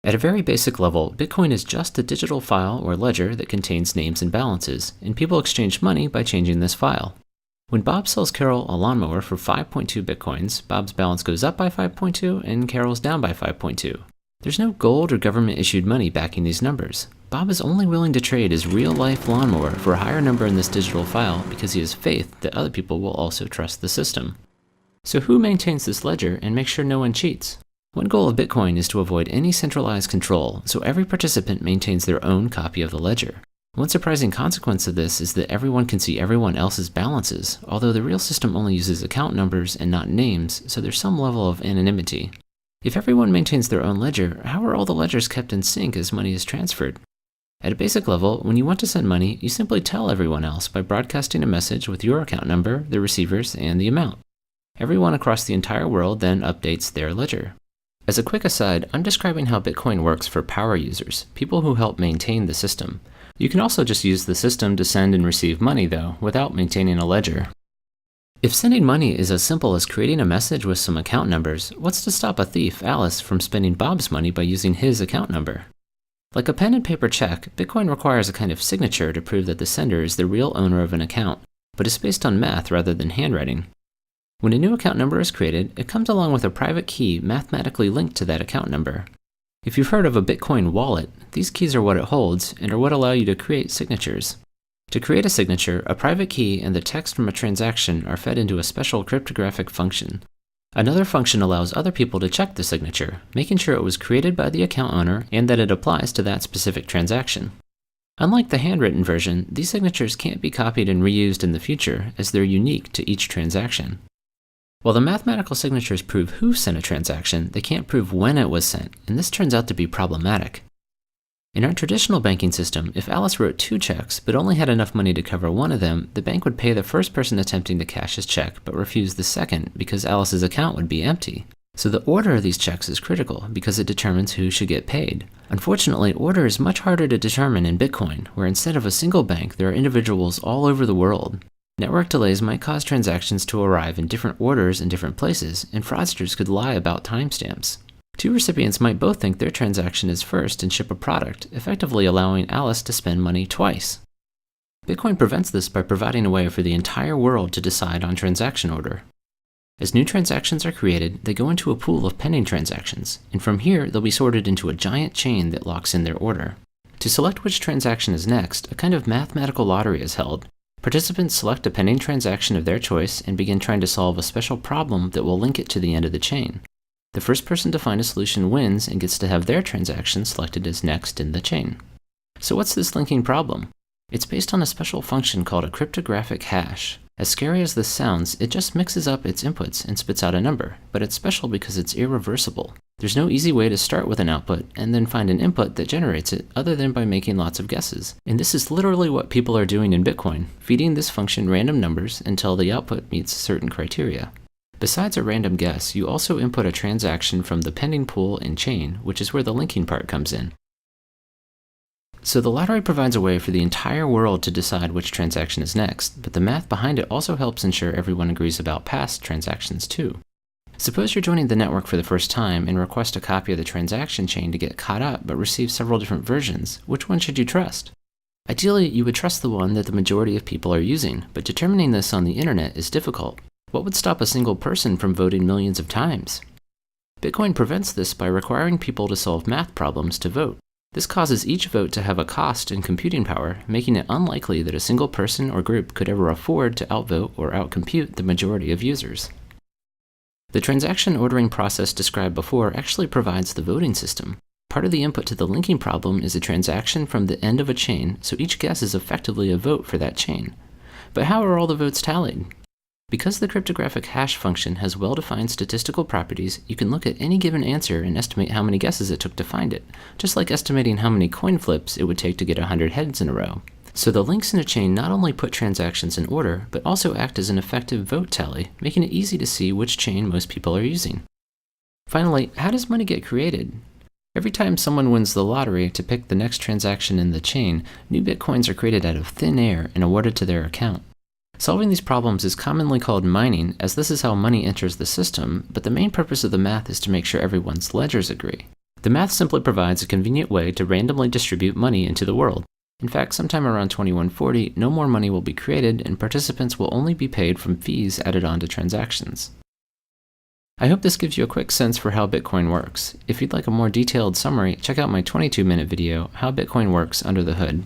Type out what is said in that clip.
At a very basic level, Bitcoin is just a digital file or ledger that contains names and balances, and people exchange money by changing this file. When Bob sells Carol a lawnmower for 5.2 Bitcoins, Bob's balance goes up by 5.2 and Carol's down by 5.2. There's no gold or government-issued money backing these numbers. Bob is only willing to trade his real-life lawnmower for a higher number in this digital file because he has faith that other people will also trust the system. So who maintains this ledger and makes sure no one cheats? One goal of Bitcoin is to avoid any centralized control, so every participant maintains their own copy of the ledger. One surprising consequence of this is that everyone can see everyone else's balances, although the real system only uses account numbers and not names, so there's some level of anonymity. If everyone maintains their own ledger, how are all the ledgers kept in sync as money is transferred? At a basic level, when you want to send money, you simply tell everyone else by broadcasting a message with your account number, the receivers, and the amount. Everyone across the entire world then updates their ledger. As a quick aside, I'm describing how Bitcoin works for power users, people who help maintain the system. You can also just use the system to send and receive money, though, without maintaining a ledger. If sending money is as simple as creating a message with some account numbers, what's to stop a thief, Alice, from spending Bob's money by using his account number? Like a pen and paper check, Bitcoin requires a kind of signature to prove that the sender is the real owner of an account, but is based on math rather than handwriting. When a new account number is created, it comes along with a private key mathematically linked to that account number. If you've heard of a Bitcoin wallet, these keys are what it holds and are what allow you to create signatures. To create a signature, a private key and the text from a transaction are fed into a special cryptographic function. Another function allows other people to check the signature, making sure it was created by the account owner and that it applies to that specific transaction. Unlike the handwritten version, these signatures can't be copied and reused in the future, as they're unique to each transaction. While the mathematical signatures prove who sent a transaction, they can't prove when it was sent, and this turns out to be problematic. In our traditional banking system, if Alice wrote 2 checks but only had enough money to cover one of them, the bank would pay the first person attempting to cash his check but refuse the second because Alice's account would be empty. So the order of these checks is critical because it determines who should get paid. Unfortunately, order is much harder to determine in Bitcoin, where instead of a single bank, there are individuals all over the world. Network delays might cause transactions to arrive in different orders in different places, and fraudsters could lie about timestamps. 2 recipients might both think their transaction is first and ship a product, effectively allowing Alice to spend money twice. Bitcoin prevents this by providing a way for the entire world to decide on transaction order. As new transactions are created, they go into a pool of pending transactions, and from here they'll be sorted into a giant chain that locks in their order. To select which transaction is next, a kind of mathematical lottery is held. Participants select a pending transaction of their choice and begin trying to solve a special problem that will link it to the end of the chain. The first person to find a solution wins and gets to have their transaction selected as next in the chain. So what's this linking problem? It's based on a special function called a cryptographic hash. As scary as this sounds, it just mixes up its inputs and spits out a number, but it's special because it's irreversible. There's no easy way to start with an output and then find an input that generates it other than by making lots of guesses. And this is literally what people are doing in Bitcoin, feeding this function random numbers until the output meets certain criteria. Besides a random guess, you also input a transaction from the pending pool and chain, which is where the linking part comes in. So the lottery provides a way for the entire world to decide which transaction is next, but the math behind it also helps ensure everyone agrees about past transactions too. Suppose you're joining the network for the first time and request a copy of the transaction chain to get caught up but receive several different versions. Which one should you trust? Ideally, you would trust the one that the majority of people are using, but determining this on the internet is difficult. What would stop a single person from voting millions of times? Bitcoin prevents this by requiring people to solve math problems to vote. This causes each vote to have a cost in computing power, making it unlikely that a single person or group could ever afford to outvote or outcompute the majority of users. The transaction ordering process described before actually provides the voting system. Part of the input to the linking problem is a transaction from the end of a chain, so each guess is effectively a vote for that chain. But how are all the votes tallied? Because the cryptographic hash function has well-defined statistical properties, you can look at any given answer and estimate how many guesses it took to find it, just like estimating how many coin flips it would take to get 100 heads in a row. So the links in a chain not only put transactions in order, but also act as an effective vote tally, making it easy to see which chain most people are using. Finally, how does money get created? Every time someone wins the lottery to pick the next transaction in the chain, new bitcoins are created out of thin air and awarded to their account. Solving these problems is commonly called mining, as this is how money enters the system, but the main purpose of the math is to make sure everyone's ledgers agree. The math simply provides a convenient way to randomly distribute money into the world. In fact, sometime around 2140, no more money will be created and participants will only be paid from fees added on to transactions. I hope this gives you a quick sense for how Bitcoin works. If you'd like a more detailed summary, check out my 22-minute video, How Bitcoin Works Under the Hood.